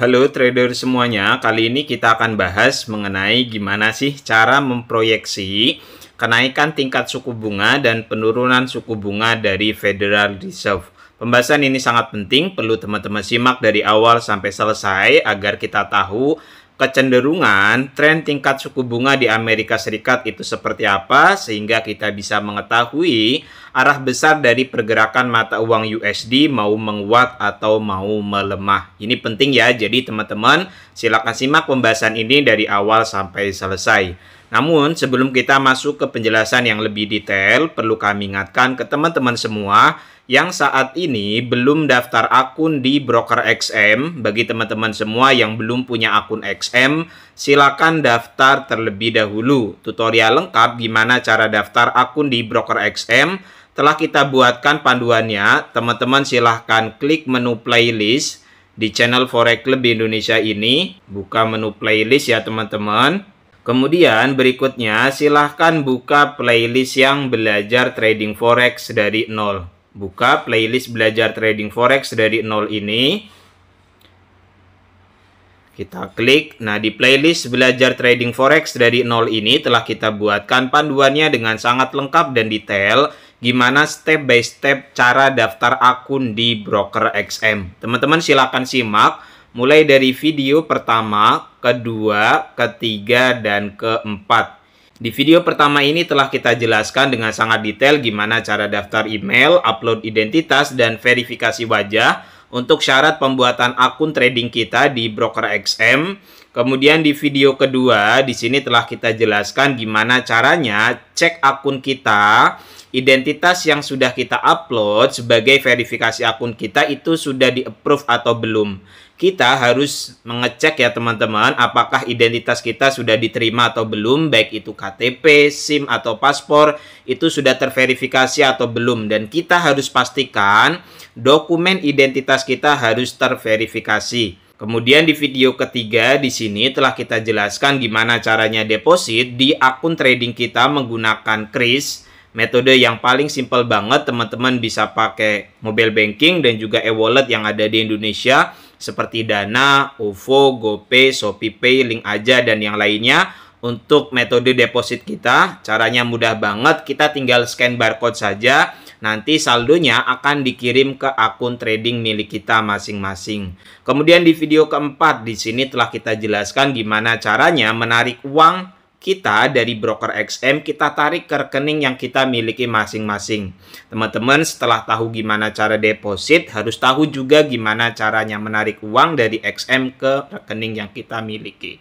Halo trader semuanya, kali ini kita akan bahas mengenai gimana sih cara memproyeksi kenaikan tingkat suku bunga dan penurunan suku bunga dari Federal Reserve. Pembahasan ini sangat penting, perlu teman-teman simak dari awal sampai selesai agar kita tahu kecenderungan tren tingkat suku bunga di Amerika Serikat itu seperti apa, sehingga kita bisa mengetahui arah besar dari pergerakan mata uang USD mau menguat atau mau melemah. Ini penting ya, jadi teman-teman silakan simak pembahasan ini dari awal sampai selesai. Namun sebelum kita masuk ke penjelasan yang lebih detail, perlu kami ingatkan ke teman-teman semua yang saat ini belum daftar akun di broker XM. Bagi teman-teman semua yang belum punya akun XM, silakan daftar terlebih dahulu. Tutorial lengkap gimana cara daftar akun di broker XM telah kita buatkan panduannya. Teman-teman silahkan klik menu playlist di channel Forex Club Indonesia ini. Buka menu playlist ya teman-teman. Kemudian berikutnya silahkan buka playlist yang belajar trading forex dari nol. Buka playlist belajar trading forex dari nol ini. Kita klik. Nah, di playlist belajar trading forex dari nol ini telah kita buatkan panduannya dengan sangat lengkap dan detail gimana step by step cara daftar akun di broker XM. Teman-teman silakan simak mulai dari video pertama, kedua, ketiga, dan keempat. Di video pertama ini telah kita jelaskan dengan sangat detail gimana cara daftar email, upload identitas, dan verifikasi wajah untuk syarat pembuatan akun trading kita di broker XM. Kemudian di video kedua, di sini telah kita jelaskan gimana caranya cek akun kita, identitas yang sudah kita upload sebagai verifikasi akun kita itu sudah di-approve atau belum. Kita harus mengecek ya teman-teman apakah identitas kita sudah diterima atau belum, baik itu KTP, SIM, atau paspor, itu sudah terverifikasi atau belum. Dan kita harus pastikan dokumen identitas kita harus terverifikasi. Kemudian di video ketiga di sini telah kita jelaskan gimana caranya deposit di akun trading kita menggunakan kris. Metode yang paling simpel banget, teman-teman bisa pakai mobile banking dan juga e-wallet yang ada di Indonesia seperti Dana, OVO, GoPay, ShopeePay, Link Aja, dan yang lainnya. Untuk metode deposit kita, caranya mudah banget, kita tinggal scan barcode saja, nanti saldonya akan dikirim ke akun trading milik kita masing-masing. Kemudian di video keempat, di sini telah kita jelaskan gimana caranya menarik uang kita dari broker XM, kita tarik ke rekening yang kita miliki masing-masing. Teman-teman setelah tahu gimana cara deposit, harus tahu juga gimana caranya menarik uang dari XM ke rekening yang kita miliki.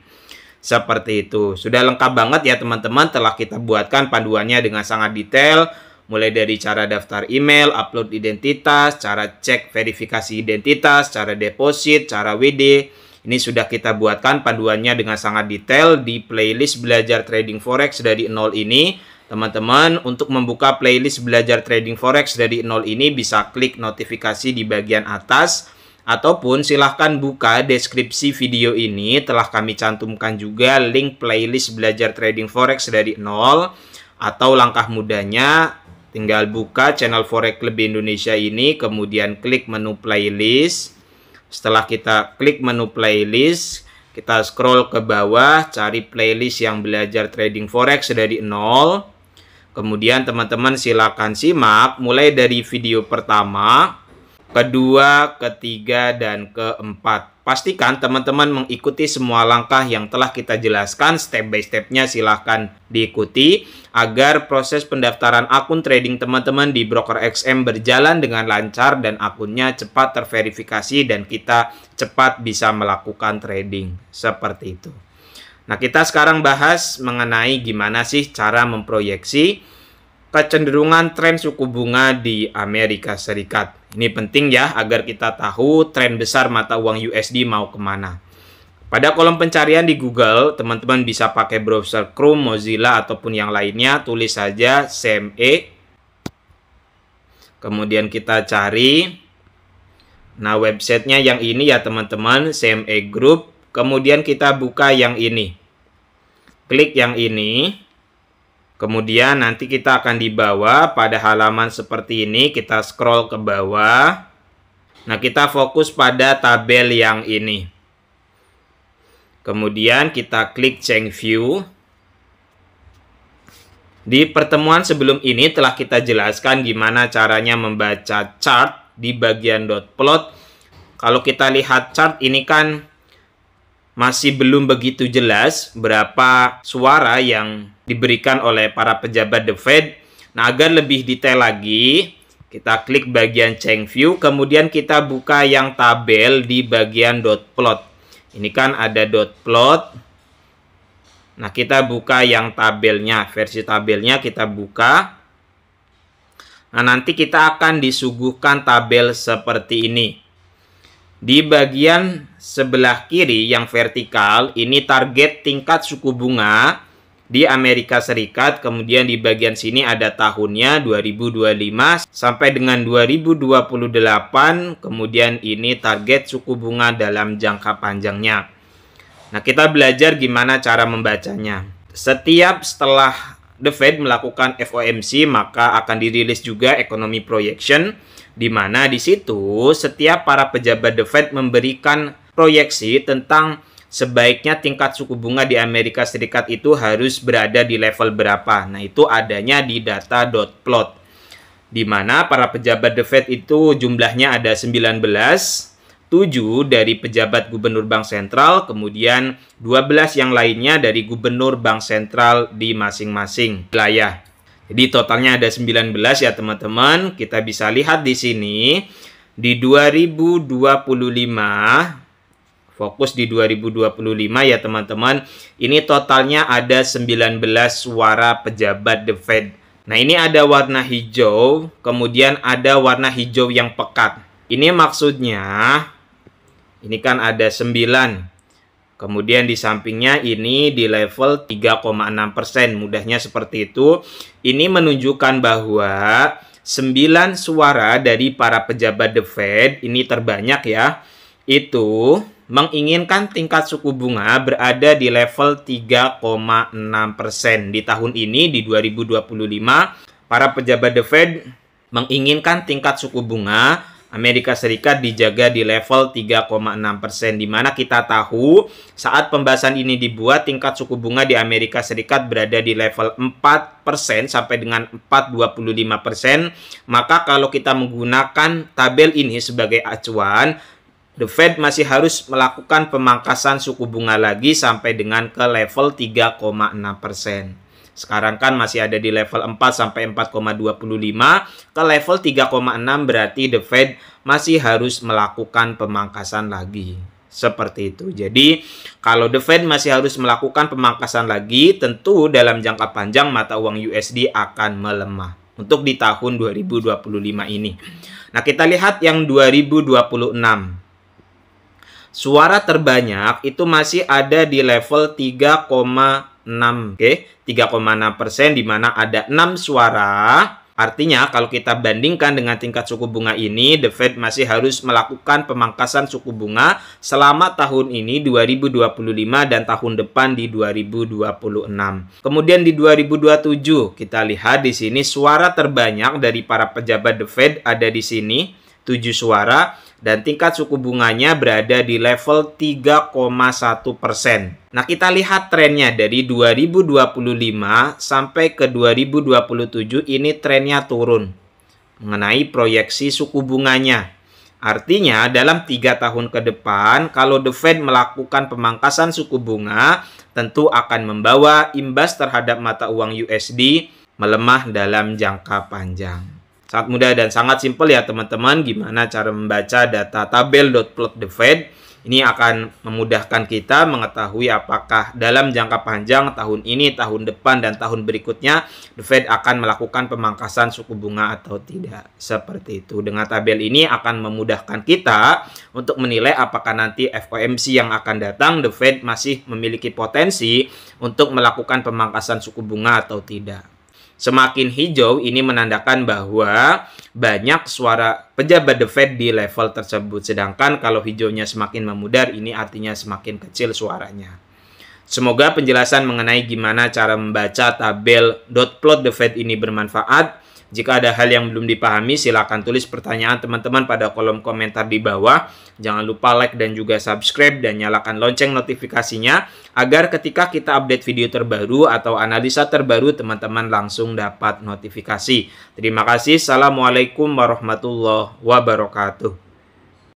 Seperti itu. Sudah lengkap banget ya teman-teman, telah kita buatkan panduannya dengan sangat detail. Mulai dari cara daftar email, upload identitas, cara cek verifikasi identitas, cara deposit, cara WD. Ini sudah kita buatkan panduannya dengan sangat detail di playlist belajar trading forex dari nol ini. Teman-teman, untuk membuka playlist belajar trading forex dari nol ini bisa klik notifikasi di bagian atas. Ataupun silahkan buka deskripsi video ini. Telah kami cantumkan juga link playlist belajar trading forex dari nol. Atau langkah mudahnya, tinggal buka channel Forex Club Indonesia ini. Kemudian klik menu playlist. Setelah kita klik menu playlist, kita scroll ke bawah, cari playlist yang belajar trading forex dari nol. Kemudian teman-teman silakan simak mulai dari video pertama, kedua, ketiga, dan keempat. Pastikan teman-teman mengikuti semua langkah yang telah kita jelaskan, step by stepnya silahkan diikuti agar proses pendaftaran akun trading teman-teman di broker XM berjalan dengan lancar dan akunnya cepat terverifikasi dan kita cepat bisa melakukan trading. Seperti itu. Nah, kita sekarang bahas mengenai gimana sih cara memproyeksi kecenderungan tren suku bunga di Amerika Serikat. Ini penting ya agar kita tahu tren besar mata uang USD mau kemana. Pada kolom pencarian di Google, teman-teman bisa pakai browser Chrome, Mozilla, ataupun yang lainnya. Tulis saja CME. Kemudian kita cari. Nah, websitenya yang ini ya teman-teman, CME Group. Kemudian kita buka yang ini. Klik yang ini. Kemudian nanti kita akan dibawa pada halaman seperti ini. Kita scroll ke bawah. Nah, kita fokus pada tabel yang ini. Kemudian kita klik Change View. Di pertemuan sebelum ini telah kita jelaskan gimana caranya membaca chart di bagian dot plot. Kalau kita lihat chart ini kan masih belum begitu jelas berapa suara yang diberikan oleh para pejabat The Fed. Nah, agar lebih detail lagi, kita klik bagian Change View, kemudian kita buka yang tabel di bagian dot plot. Ini kan ada dot plot. Nah, kita buka yang tabelnya, versi tabelnya kita buka. Nah, nanti kita akan disuguhkan tabel seperti ini. Di bagian sebelah kiri yang vertikal, ini target tingkat suku bunga di Amerika Serikat. Kemudian di bagian sini ada tahunnya 2025 sampai dengan 2028. Kemudian ini target suku bunga dalam jangka panjangnya. Nah, kita belajar gimana cara membacanya. Setelah The Fed melakukan FOMC, maka akan dirilis juga Economy Projection, di mana di situ setiap para pejabat The Fed memberikan proyeksi tentang sebaiknya tingkat suku bunga di Amerika Serikat itu harus berada di level berapa. Nah, itu adanya di data dot plot, di mana para pejabat The Fed itu jumlahnya ada 19, 7 dari pejabat gubernur bank sentral, kemudian 12 yang lainnya dari gubernur bank sentral di masing-masing wilayah. Jadi totalnya ada 19 ya teman-teman. Kita bisa lihat di sini di 2025, fokus di 2025 ya teman-teman. Ini totalnya ada 19 suara pejabat The Fed. Nah, ini ada warna hijau, kemudian ada warna hijau yang pekat. Ini maksudnya ini kan ada 9. Kemudian di sampingnya ini di level 3,6%. Mudahnya seperti itu. Ini menunjukkan bahwa 9 suara dari para pejabat The Fed, ini terbanyak ya, itu menginginkan tingkat suku bunga berada di level 3,6%. Di tahun ini, di 2025, para pejabat The Fed menginginkan tingkat suku bunga Amerika Serikat dijaga di level 3,6%, di mana kita tahu saat pembahasan ini dibuat tingkat suku bunga di Amerika Serikat berada di level 4% sampai dengan 4,25%. Maka kalau kita menggunakan tabel ini sebagai acuan, The Fed masih harus melakukan pemangkasan suku bunga lagi sampai dengan ke level 3,6%. Sekarang kan masih ada di level 4 sampai 4,25. Ke level 3,6 berarti The Fed masih harus melakukan pemangkasan lagi. Seperti itu. Jadi, kalau The Fed masih harus melakukan pemangkasan lagi, tentu dalam jangka panjang mata uang USD akan melemah. Untuk di tahun 2025 ini. Nah, kita lihat yang 2026. Suara terbanyak itu masih ada di level 3,6, oke? 3,6%, di mana ada 6 suara. Artinya kalau kita bandingkan dengan tingkat suku bunga ini, The Fed masih harus melakukan pemangkasan suku bunga selama tahun ini 2025 dan tahun depan di 2026. Kemudian di 2027 kita lihat di sini suara terbanyak dari para pejabat The Fed ada di sini 7 suara. Dan tingkat suku bunganya berada di level 3,1%. Nah, kita lihat trennya dari 2025 sampai ke 2027 ini trennya turun mengenai proyeksi suku bunganya. Artinya dalam 3 tahun ke depan kalau The Fed melakukan pemangkasan suku bunga tentu akan membawa imbas terhadap mata uang USD melemah dalam jangka panjang. Sangat mudah dan sangat simpel ya teman-teman gimana cara membaca data tabel dot plot The Fed. Ini akan memudahkan kita mengetahui apakah dalam jangka panjang tahun ini, tahun depan, dan tahun berikutnya The Fed akan melakukan pemangkasan suku bunga atau tidak. Seperti itu. Dengan tabel ini akan memudahkan kita untuk menilai apakah nanti FOMC yang akan datang The Fed masih memiliki potensi untuk melakukan pemangkasan suku bunga atau tidak. Semakin hijau ini menandakan bahwa banyak suara pejabat The Fed di level tersebut. Sedangkan kalau hijaunya semakin memudar ini artinya semakin kecil suaranya. Semoga penjelasan mengenai gimana cara membaca tabel dot plot The Fed ini bermanfaat. Jika ada hal yang belum dipahami, silakan tulis pertanyaan teman-teman pada kolom komentar di bawah. Jangan lupa like dan juga subscribe dan nyalakan lonceng notifikasinya agar ketika kita update video terbaru atau analisa terbaru, teman-teman langsung dapat notifikasi. Terima kasih. Assalamualaikum warahmatullahi wabarakatuh.